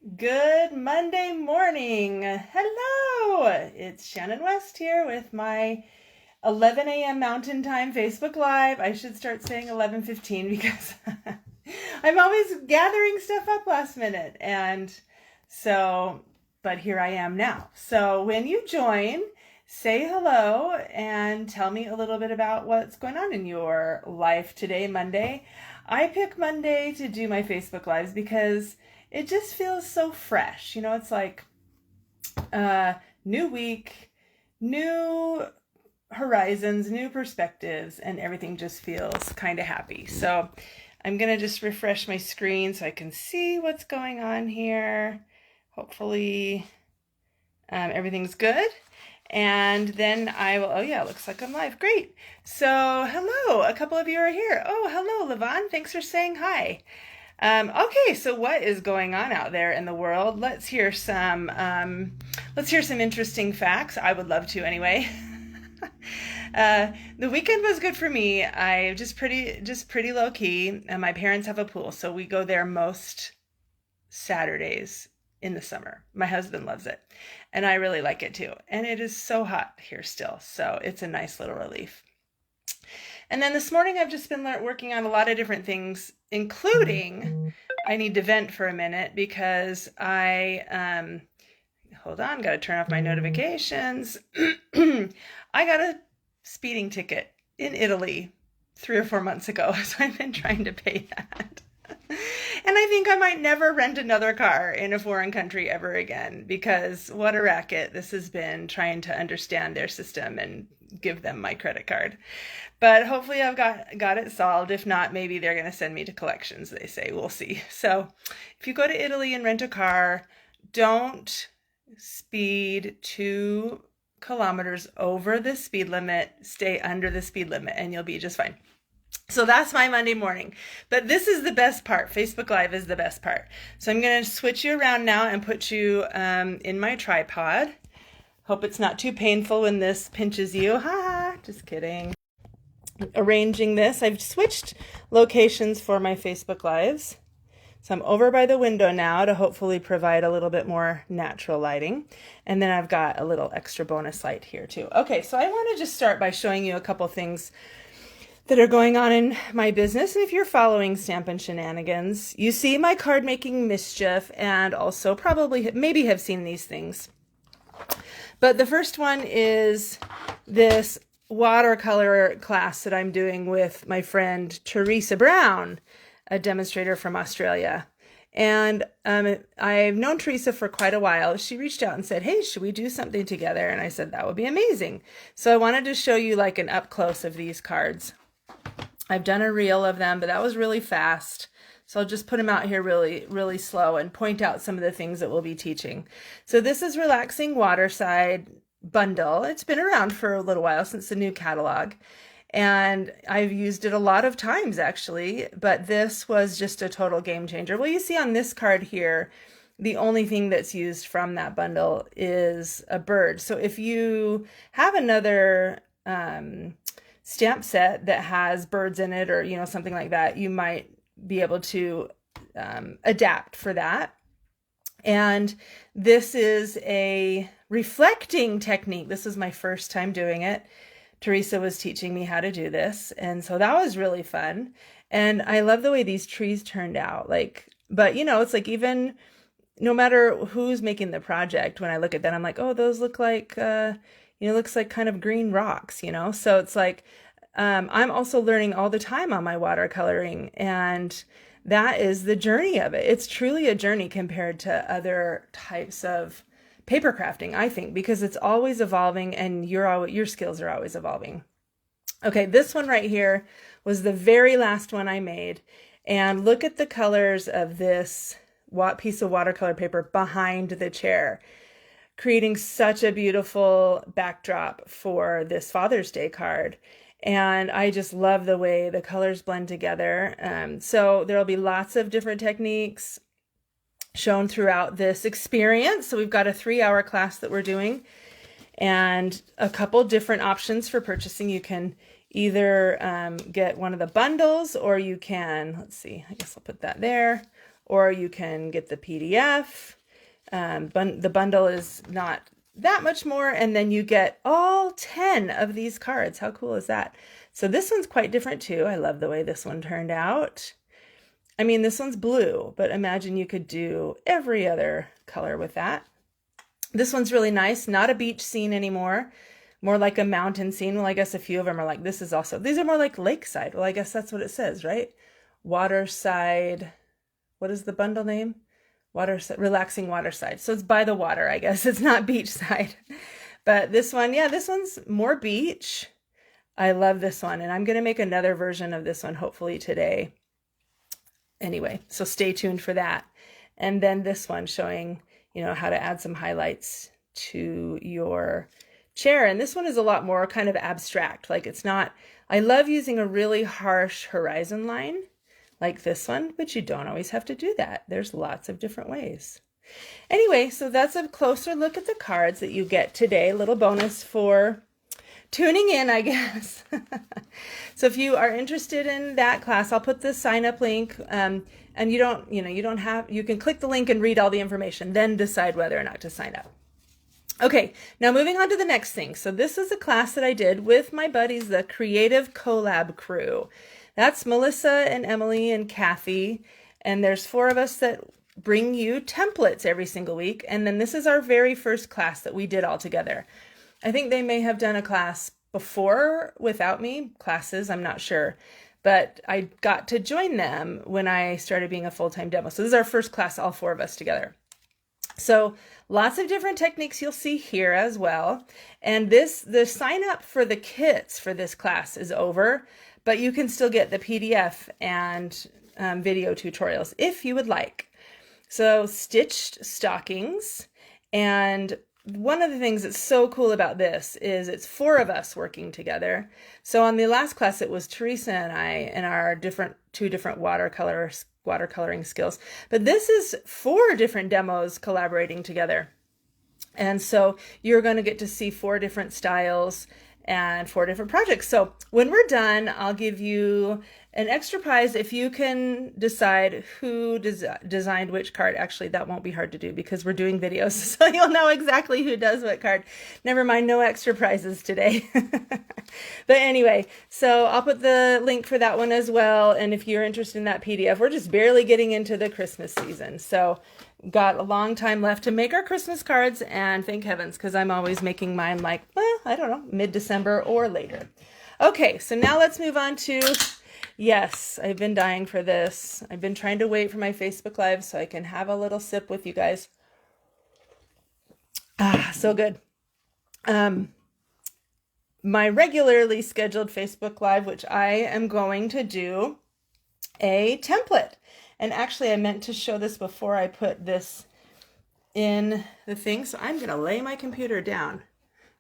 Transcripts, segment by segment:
Good Monday morning. Hello. It's Shannon West here with my 11 a.m. Mountain Time Facebook Live. I should start saying 11:15 because I'm always gathering stuff up last minute. But here I am now. So when you join, say hello and tell me a little bit about what's going on in your life today, Monday. I pick Monday to do my Facebook Lives because it just feels so fresh. It's like new week, new horizons, new perspectives, and everything just feels kind of happy. So I'm going to just refresh my screen so I can see what's going on here. Hopefully everything's good. And then I will, oh yeah, it looks like I'm live. Great. So hello, a couple of you are here. Oh, hello, Levon. Thanks for saying hi. Okay, so what is going on out there in the world? Let's hear some interesting facts. I would love to anyway. The weekend was good for me. I just pretty low key. And my parents have a pool, so we go there most Saturdays in the summer. My husband loves it, and I really like it too. And it is so hot here still, so it's a nice little relief. And then this morning I've just been working on a lot of different things, including I need to vent for a minute because hold on, got to turn off my notifications. I got a speeding ticket in Italy 3 or 4 months ago, so I've been trying to pay that. And I think I might never rent another car in a foreign country ever again because what a racket this has been trying to understand their system and give them my credit card. But hopefully I've got it solved. If not, maybe they're going to send me to collections, they say. We'll see. So if you go to Italy and rent a car, don't speed 2 kilometers over the speed limit. Stay under the speed limit and you'll be just fine. So that's my Monday morning. But this is the best part. Facebook Live is the best part. So I'm going to switch you around now and put you in my tripod. Hope it's not too painful when this pinches you. Ha! Just kidding. Arranging this. I've switched locations for my Facebook Lives. So I'm over by the window now to hopefully provide a little bit more natural lighting. And then I've got a little extra bonus light here too. Okay, so I want to just start by showing you a couple things that are going on in my business. And if you're following Stampin' Shenanigans, you see my card making mischief and also probably maybe have seen these things. But the first one is this watercolor class that I'm doing with my friend Teresa Brown, a demonstrator from Australia. And I've known Teresa for quite a while. She reached out and said, hey, should we do something together? And I said, that would be amazing. So I wanted to show you like an up close of these cards. I've done a reel of them, but that was really fast. So I'll just put them out here really, really slow and point out some of the things that we'll be teaching. So this is Relaxing Waterside Bundle. It's been around for a little while since the new catalog. And I've used it a lot of times actually, but this was just a total game changer. Well, you see on this card here, the only thing that's used from that bundle is a bird. So if you have another stamp set that has birds in it or, something like that, you might be able to adapt for that. And this is a reflecting technique. This is my first time doing it. Teresa was teaching me how to do this. And so that was really fun. And I love the way these trees turned out. But it's like even no matter who's making the project, when I look at that, I'm like, oh, those look like, looks like kind of green rocks, So it's like, I'm also learning all the time on my watercoloring, and that is the journey of it. It's truly a journey compared to other types of paper crafting, I think, because it's always evolving and your skills are always evolving. Okay, this one right here was the very last one I made, and look at the colors of this piece of watercolor paper behind the chair, creating such a beautiful backdrop for this Father's Day card. And I just love the way the colors blend together. So there'll be lots of different techniques shown throughout this experience. So we've got a 3-hour class that we're doing and a couple different options for purchasing. You can either get one of the bundles, or you can, let's see, I guess I'll put that there, or you can get the PDF. The bundle is not that much more, and then you get all 10 of these cards. How cool is that? So this one's quite different too. I love the way this one turned out. I mean, this one's blue, but imagine you could do every other color with that. This one's really nice, not a beach scene anymore, more like a mountain scene. Well, I guess a few of them are like, this is also, these are more like lakeside. Well, I guess that's what it says, right? Waterside, what is the bundle name? Relaxing Waterside. So it's by the water, I guess. It's not beachside. But this one, yeah, this one's more beach. I love this one, and I'm going to make another version of this one hopefully today. Anyway, so stay tuned for that. And then this one showing, you know, how to add some highlights to your chair. And this one is a lot more kind of abstract. Like it's not, I love using a really harsh horizon line like this one, but you don't always have to do that. There's lots of different ways. Anyway, so that's a closer look at the cards that you get today. A little bonus for tuning in, I guess. So if you are interested in that class, I'll put the sign up link, and you can click the link and read all the information, then decide whether or not to sign up. Okay, now moving on to the next thing. So this is a class that I did with my buddies, the Creative Collab Crew. That's Melissa and Emily and Kathy, and there's 4 of us that bring you templates every single week, and then this is our very first class that we did all together. I think they may have done a class before without me, classes, I'm not sure, but I got to join them when I started being a full-time demo. So this is our first class, all 4 of us together. So lots of different techniques you'll see here as well. And the sign up for the kits for this class is over, but you can still get the PDF and video tutorials if you would like. So stitched stockings, and one of the things that's so cool about this is it's 4 of us working together. So on the last class, it was Teresa and I and our 2 different watercoloring skills. But this is 4 different demos collaborating together. And so you're going to get to see 4 different styles and 4 different projects. So when we're done, I'll give you an extra prize if you can decide who designed which card. Actually, that won't be hard to do because we're doing videos, so you'll know exactly who does what card. Never mind, no extra prizes today. But anyway, so I'll put the link for that one as well. And if you're interested in that PDF, we're just barely getting into the Christmas season. So got a long time left to make our Christmas cards, and thank heavens, because I'm always making mine like, well, I don't know, mid-December or later. Okay, so now let's move on to, yes, I've been dying for this. I've been trying to wait for my Facebook Live so I can have a little sip with you guys. Ah, so good. My regularly scheduled Facebook Live, which I am going to do a template. And actually, I meant to show this before I put this in the thing. So I'm going to lay my computer down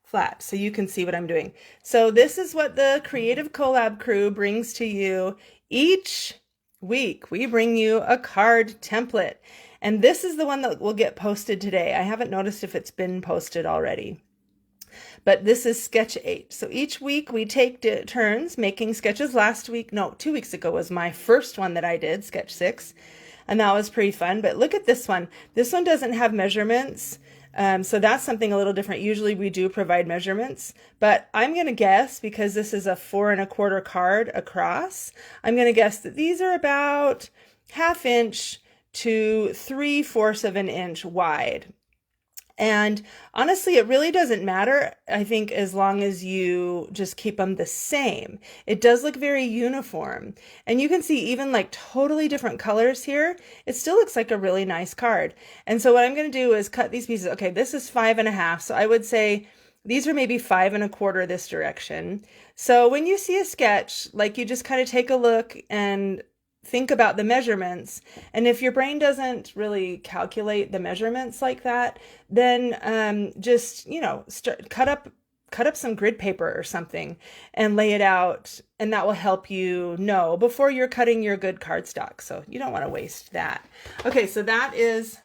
flat so you can see what I'm doing. So this is what the Creative Collab Crew brings to you each week. We bring you a card template. And this is the one that will get posted today. I haven't noticed if it's been posted already. But this is sketch 8. So each week we take turns making sketches. 2 weeks ago was my first one that I did, sketch 6. And that was pretty fun. But look at this one. This one doesn't have measurements. So that's something a little different. Usually we do provide measurements. But I'm going to guess, because this is a 4 1/4 card across, I'm going to guess that these are about 1/2 inch to 3/4 of an inch wide. And honestly, it really doesn't matter, I think, as long as you just keep them the same. It does look very uniform. And you can see even like totally different colors here. It still looks like a really nice card. And so what I'm going to do is cut these pieces. Okay, this is 5 1/2. So I would say these are maybe 5 1/4 this direction. So when you see a sketch, like, you just kind of take a look and think about the measurements. And if your brain doesn't really calculate the measurements like that, then just, cut up some grid paper or something and lay it out, and that will help you know before you're cutting your good cardstock. So you don't want to waste that. Okay, so that is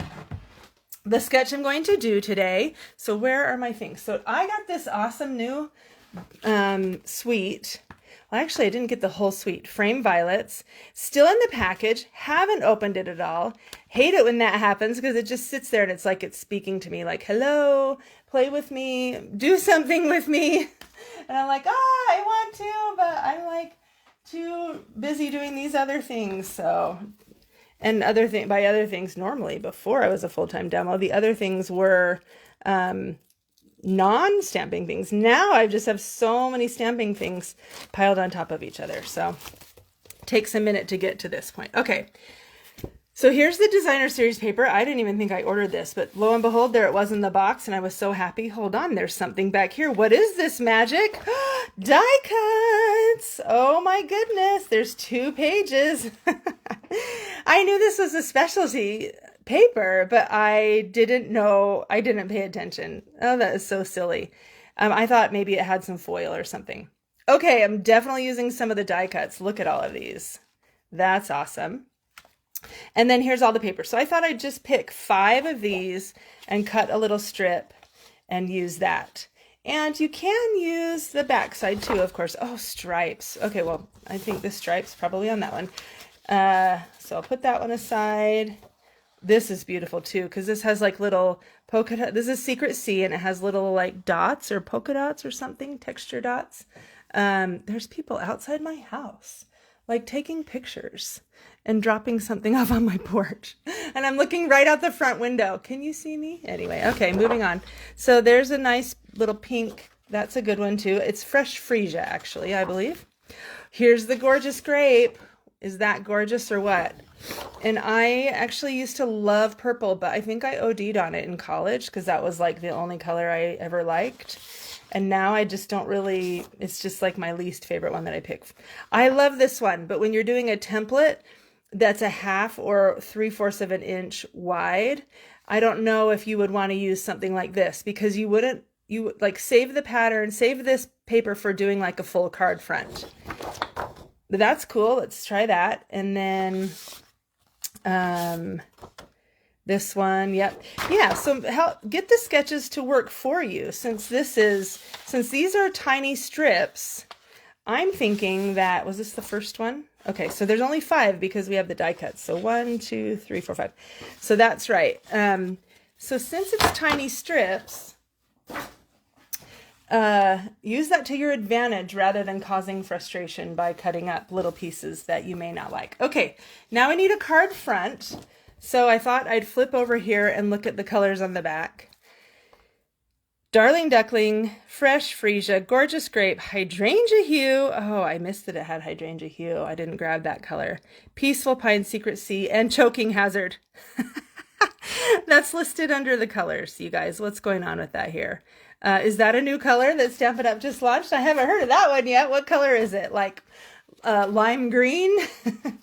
the sketch I'm going to do today. So where are my things? So I got this awesome new suite Well, actually, I didn't get the whole suite. Frame violets, still in the package, haven't opened it at all. Hate it when that happens because it just sits there and it's like it's speaking to me like, hello, play with me, do something with me. And I'm like, I want to, but I'm like too busy doing these other things. So, and by other things, normally before I was a full-time demo, the other things were non-stamping things. Now I just have so many stamping things piled on top of each other. So it takes a minute to get to this point. Okay. So here's the designer series paper. I didn't even think I ordered this, but lo and behold, there it was in the box and I was so happy. Hold on, there's something back here. What is this magic? Die cuts. Oh my goodness. There's 2 pages. I knew this was a specialty paper, but I didn't pay attention. Oh, that is so silly. I thought maybe it had some foil or something. Okay, I'm definitely using some of the die cuts. Look at all of these. That's awesome. And then here's all the paper. So I thought I'd just pick 5 of these and cut a little strip and use that. And you can use the backside too, of course. Oh, stripes. Okay, well, I think the stripes probably on that one. So I'll put that one aside. This is beautiful too, because this has like little polka dot. This is Secret C, and it has little like dots or polka dots or something, texture dots. There's people outside my house, like taking pictures and dropping something off on my porch. And I'm looking right out the front window. Can you see me? Anyway, okay, moving on. So there's a nice little pink. That's a good one too. It's fresh freesia, actually, I believe. Here's the gorgeous grape. Is that gorgeous or what? And I actually used to love purple, but I think I OD'd on it in college because that was like the only color I ever liked. And now I just don't really, it's just like my least favorite one that I pick. I love this one, but when you're doing a template that's a 1/2 or 3/4 of an inch wide, I don't know if you would want to use something like this because you would like save the pattern, save this paper for doing like a full card front. But that's cool. Let's try that. And then this one, yep. Yeah, so get the sketches to work for you. Since these are tiny strips, I'm thinking that, was this the first one? Okay, so there's only 5 because we have the die cuts. So 1, 2, 3, 4, 5. So that's right. So since it's tiny strips, use that to your advantage rather than causing frustration by cutting up little pieces that you may not like. Okay, now I need a card front. So I thought I'd flip over here and look at the colors on the back. Darling Duckling, Fresh Freesia, Gorgeous Grape, Hydrangea Hue. Oh, I missed that it had Hydrangea Hue. I didn't grab that color. Peaceful Pine, Secret Sea, and Choking Hazard. That's listed under the colors, you guys. What's going on with that here? Is that a new color that Stampin' Up! Just launched? I haven't heard of that one yet. What color is it? Like lime green?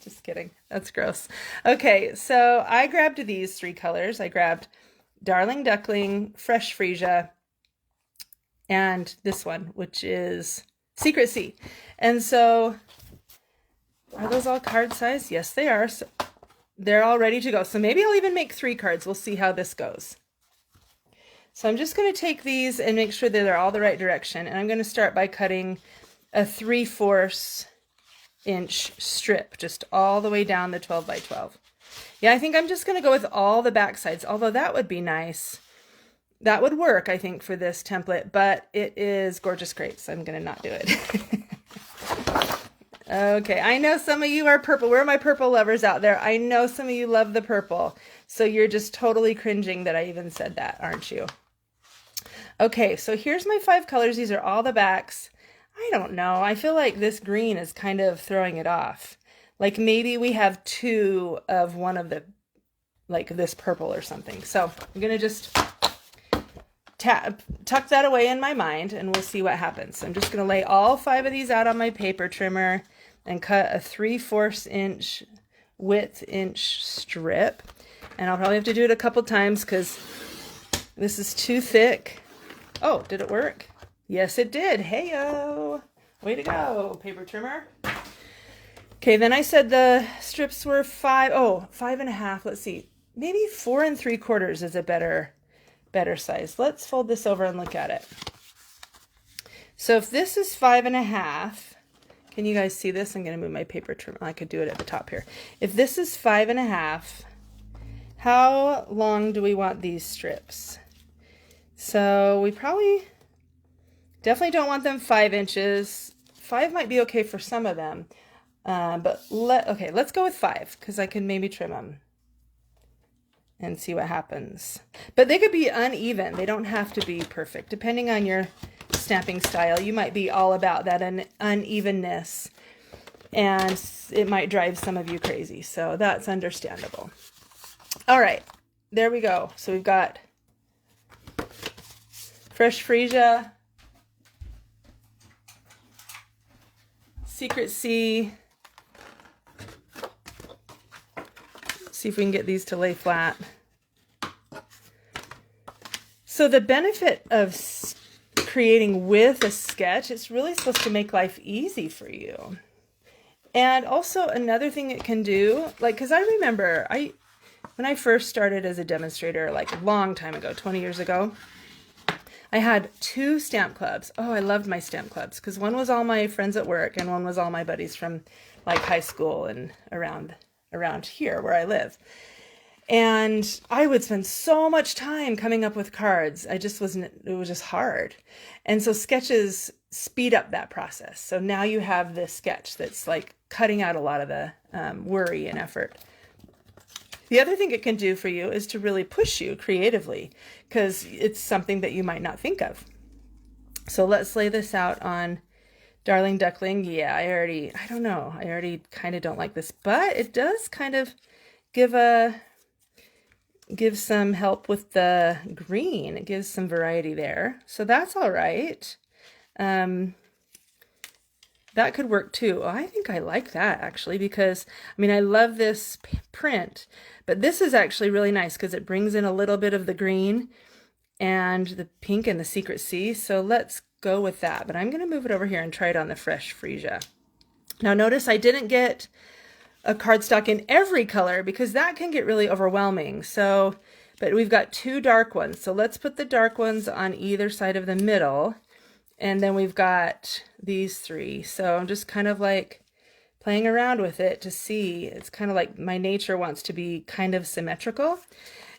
Just kidding. That's gross. Okay, so I grabbed these 3 colors. I grabbed Darling Duckling, Fresh Freesia, and this one, which is Secret Sea. And so, are those all card size? Yes, they are. So they're all ready to go. So maybe I'll even make 3 cards. We'll see how this goes. So I'm just going to take these and make sure that they're all the right direction. And I'm going to start by cutting a 3/4 inch strip, just all the way down the 12 by 12. Yeah, I think I'm just going to go with all the back sides, although that would be nice. That would work, I think, for this template, but it is Gorgeous Grape, so I'm going to not do it. Okay, I know some of you are purple. Where are my purple lovers out there? I know some of you love the purple, so you're just totally cringing that I even said that, aren't you? Okay, so here's my 5 colors. These are all the backs. I don't know. I feel like this green is kind of throwing it off. Like maybe we have 2 of one of the, like this purple or something. So I'm going to just tuck that away in my mind and we'll see what happens. So I'm just going to lay all 5 of these out on my paper trimmer and cut a 3/4 inch width inch strip. And I'll probably have to do it a couple times because this is too thick. Oh, did it work? Yes, it did. Hey-o. Way to go, paper trimmer. Okay, then I said the strips were 5.5. Let's see. Maybe 4 3/4 is a better size. Let's fold this over and look at it. So if this is 5.5, Can you guys see this? I'm going to move my paper trim. I could do it at the top here. If this is 5.5, how long do we want these strips? So we probably definitely don't want them 5 inches. 5 might be okay for some of them. But okay, let's go with 5 because I can maybe trim them and see what happens. But they could be uneven. They don't have to be perfect. Depending on your stamping style, you might be all about that unevenness, and it might drive some of you crazy. So that's understandable. All right, there we go. So we've got fresh freesia, Secret Sea. See if we can get these to lay flat. So the benefit of creating with a sketch, it's really supposed to make life easy for you. And also another thing it can do, like, because I remember when I first started as a demonstrator, like a long time ago, 20 years ago, I had 2 stamp clubs. Oh, I loved my stamp clubs because one was all my friends at work and one was all my buddies from like high school and around here where I live. And I would spend so much time coming up with cards. It was just hard. And so sketches speed up that process. So now you have this sketch that's like cutting out a lot of the worry and effort. The other thing it can do for you is to really push you creatively because it's something that you might not think of. So let's lay this out on Darling Duckling. Yeah, I already kind of don't like this, but it does kind of give some help with the green. It gives some variety there. So that's all right. That could work too. Oh, I think I like that actually because, I mean, I love this print, but this is actually really nice because it brings in a little bit of the green and the pink and the Secret Sea. So let's go with that. But I'm going to move it over here and try it on the fresh freesia. Now notice I didn't get a cardstock in every color because that can get really overwhelming. So, but we've got 2 dark ones. So let's put the dark ones on either side of the middle. And then we've got these 3. So I'm just kind of like playing around with it to see. It's kind of like my nature wants to be kind of symmetrical.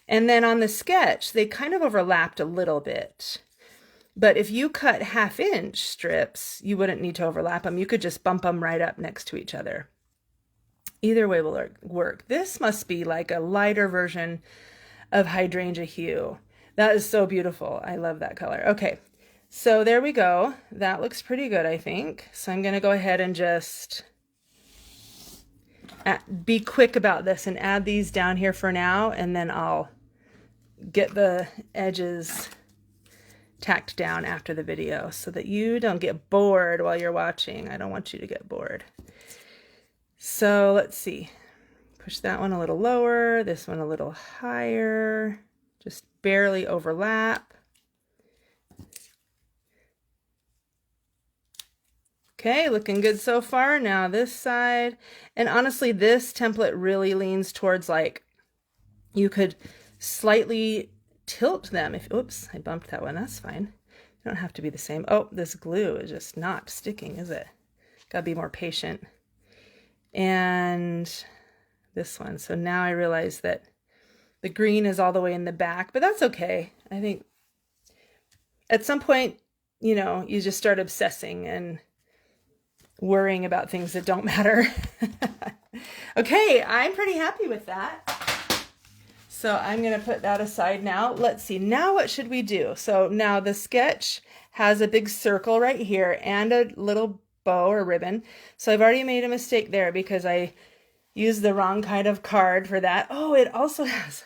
And then on the sketch, they kind of overlapped a little bit. But if you cut 1/2 inch strips, you wouldn't need to overlap them. You could just bump them right up next to each other. Either way will work. This must be like a lighter version of Hydrangea Hue. That is so beautiful. I love that color. Okay. So there we go. That looks pretty good, I think. So I'm going to go ahead and just be quick about this and add these down here for now, and then I'll get the edges tacked down after the video so that you don't get bored while you're watching. I don't want you to get bored. So let's see. Push that one a little lower, this one a little higher, just barely overlap. Okay, looking good so far. Now this side, and honestly, this template really leans towards like, you could slightly tilt them. Oops, I bumped that one, that's fine. You don't have to be the same. Oh, this glue is just not sticking, is it? Gotta be more patient. And this one. So now I realize that the green is all the way in the back, but that's okay. I think at some point, you know, you just start obsessing and worrying about things that don't matter. Okay, I'm pretty happy with that. So I'm going to put that aside now. Let's see. Now what should we do? So now the sketch has a big circle right here and a little bow or ribbon. So I've already made a mistake there because I used the wrong kind of card for that. Oh, it also has,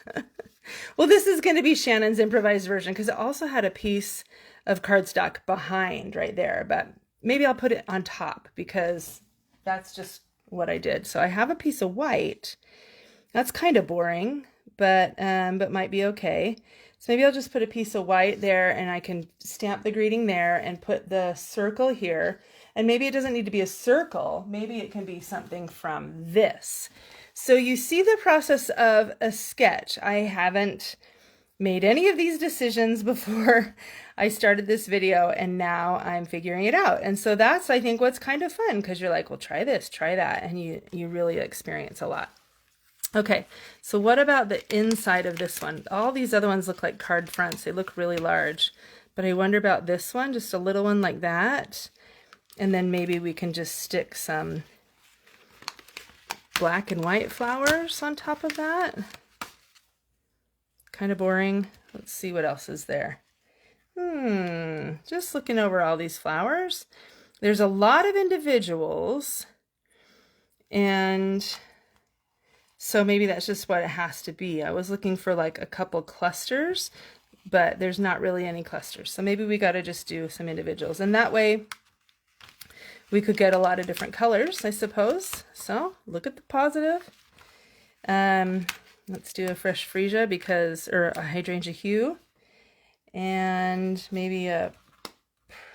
well, this is going to be Shannon's improvised version because it also had a piece of cardstock behind right there, but maybe I'll put it on top because that's just what I did. So I have a piece of white. That's kind of boring, but might be okay. So maybe I'll just put a piece of white there and I can stamp the greeting there and put the circle here. And maybe it doesn't need to be a circle. Maybe it can be something from this. So you see the process of a sketch. I haven't made any of these decisions before I started this video, and now I'm figuring it out. And so that's, I think, what's kind of fun, because you're like, well, try this, try that, and you really experience a lot. Okay, so what about the inside of this one? All these other ones look like card fronts. They look really large, but I wonder about this one, just a little one like that. And then maybe we can just stick some black and white flowers on top of that. Kind of boring. Let's see what else is there. Just looking over all these flowers. There's a lot of individuals, and so maybe that's just what it has to be. I was looking for like a couple clusters, but there's not really any clusters. So maybe we got to just do some individuals, and that way we could get a lot of different colors, I suppose. So look at the positive. Let's do a fresh freesia or a hydrangea hue, and maybe a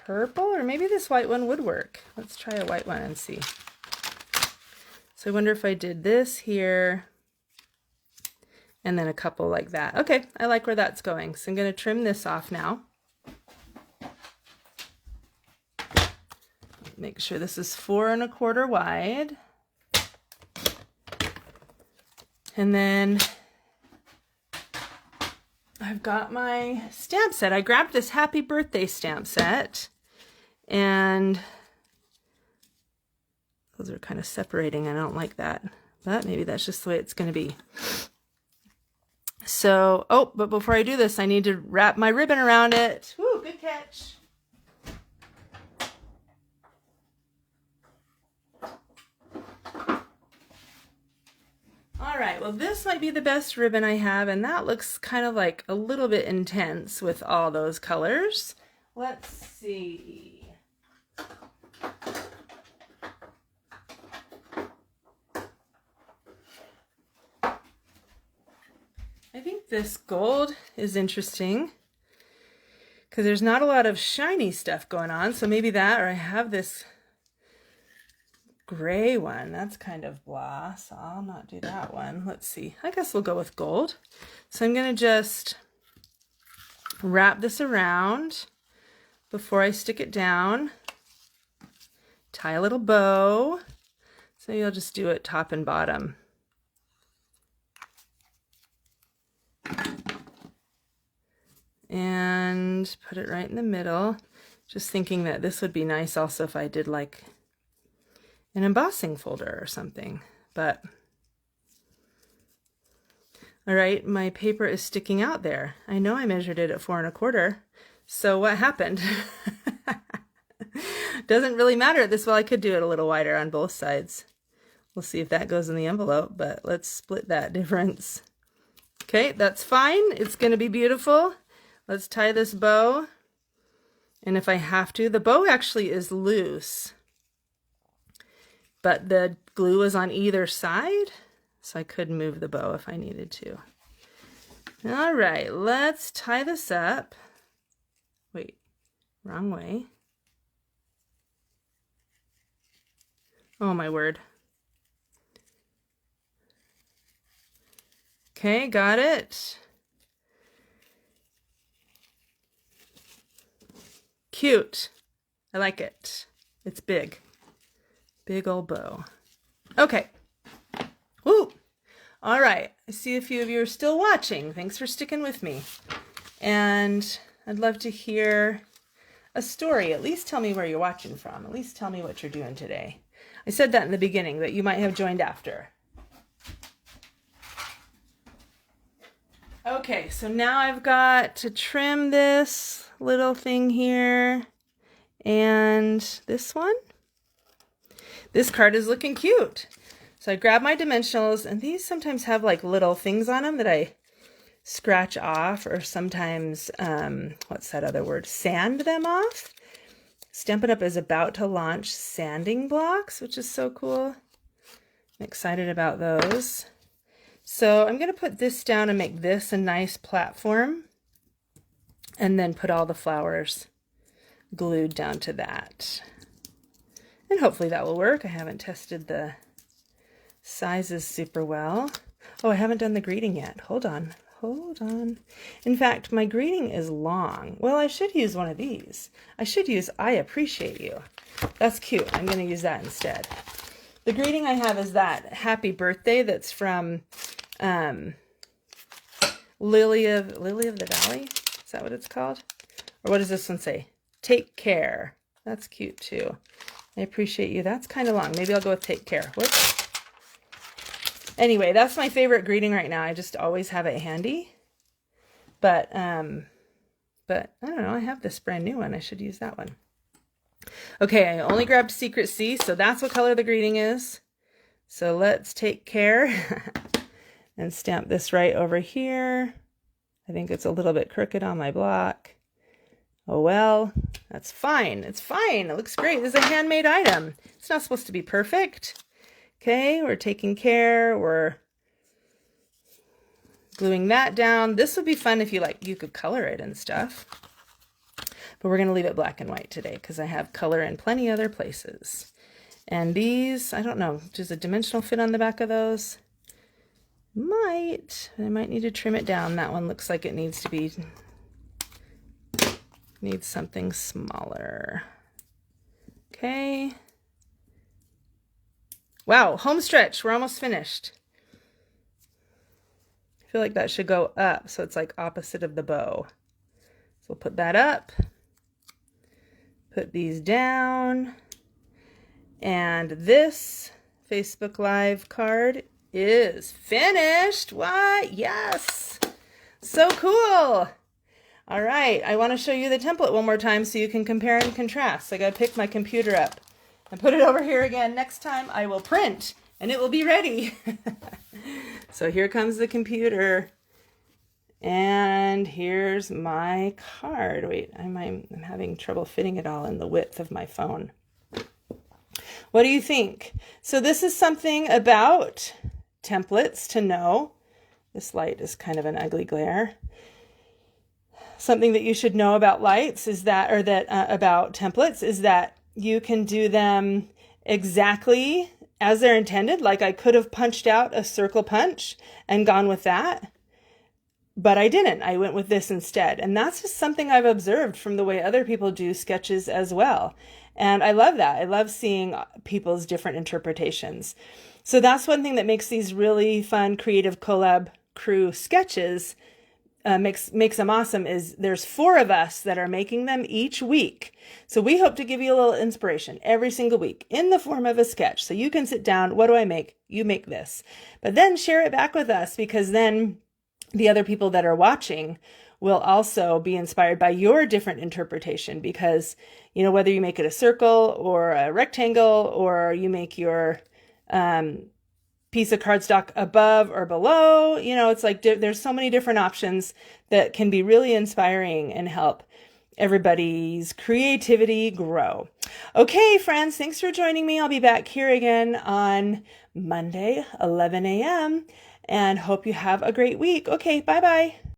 purple, or maybe this white one would work. Let's try a white one and see. So I wonder if I did this here and then a couple like that. Okay, I like where that's going. So I'm going to trim this off now. Make sure this is 4 1/4 wide. And then I've got my stamp set. I grabbed this happy birthday stamp set, and those are kind of separating. I don't like that, but maybe that's just the way it's going to be. So, oh, but before I do this, I need to wrap my ribbon around it. Woo, good catch. All right, well, this might be the best ribbon I have, and that looks kind of like a little bit intense with all those colors. Let's see. I think this gold is interesting because there's not a lot of shiny stuff going on, so maybe that, or I have this gray one. That's kind of blah, so I'll not do that one. Let's see. I guess we'll go with gold. So I'm going to just wrap this around before I stick it down. Tie a little bow. So you'll just do it top and bottom. And put it right in the middle. Just thinking that this would be nice also if I did like an embossing folder or something, but all right, my paper is sticking out there. I know I measured it at 4 1/4. So what happened? Doesn't really matter this well. I could do it a little wider on both sides. We'll see if that goes in the envelope, but let's split that difference. Okay, that's fine. It's going to be beautiful. Let's tie this bow. And if I have to, the bow actually is loose, but the glue is on either side, so I could move the bow if I needed to. All right, let's tie this up. Wait, wrong way. Oh my word. Okay, got it. Cute. I like it. It's big. Big old bow. Okay. Woo! All right. I see a few of you are still watching. Thanks for sticking with me. And I'd love to hear a story. At least tell me where you're watching from. At least tell me what you're doing today. I said that in the beginning, but you might have joined after. Okay, so now I've got to trim this little thing here and this one. This card is looking cute. So I grab my dimensionals, and these sometimes have like little things on them that I scratch off, or sometimes, what's that other word? Sand them off. Stampin' Up! Is about to launch sanding blocks, which is so cool. I'm excited about those. So I'm going to put this down and make this a nice platform, and then put all the flowers glued down to that. And hopefully that will work. I haven't tested the sizes super well. Oh, I haven't done the greeting yet. Hold on hold on. In fact, my greeting is long. Well, I should use one of these. I should use I appreciate you. That's cute. I'm going to use that instead. The greeting I have is that happy birthday that's from Lily of the Valley. Is that what it's called? Or what does this one say? Take care. That's cute too. I appreciate you. That's kind of long. Maybe I'll go with take care. Whoops. Anyway, that's my favorite greeting right now. I just always have it handy. But I don't know. I have this brand new one. I should use that one. Okay, I only grabbed Secret C, so that's what color the greeting is. So let's take care and stamp this right over here. I think it's a little bit crooked on my block. Oh well, that's fine. It's fine. It looks great. This is a handmade item. It's not supposed to be perfect. Okay, we're taking care. We're gluing that down. This would be fun if you could color it and stuff. But we're going to leave it black and white today because I have color in plenty other places. And these, I don't know, does a dimensional fit on the back of those? Might. I might need to trim it down. That one looks like it needs something smaller. Okay. Wow, home stretch. We're almost finished. I feel like that should go up so it's like opposite of the bow. So we'll put that up. Put these down. And this Facebook Live card is finished. What? Yes. So cool. All right. I want to show you the template one more time so you can compare and contrast. I got to pick my computer up and put it over here again. Next time I will print and it will be ready. So here comes the computer. And here's my card. Wait, I'm having trouble fitting it all in the width of my phone. What do you think? So this is something about templates to know. This light is kind of an ugly glare. Something that you should know about lights is that, about templates is that you can do them exactly as they're intended. Like I could have punched out a circle punch and gone with that. But I didn't. I went with this instead. And that's just something I've observed from the way other people do sketches as well. And I love that. I love seeing people's different interpretations. So that's one thing that makes these really fun Creative Collab Crew sketches, makes them awesome, is there's 4 of us that are making them each week. So we hope to give you a little inspiration every single week in the form of a sketch. So you can sit down. What do I make? You make this. But then share it back with us, because then the other people that are watching will also be inspired by your different interpretation, because, you know, whether you make it a circle or a rectangle, or you make your piece of cardstock above or below, you know, it's like there's so many different options that can be really inspiring and help everybody's creativity grow. Okay, friends, thanks for joining me. I'll be back here again on Monday, 11 a.m. and hope you have a great week. Okay, bye-bye.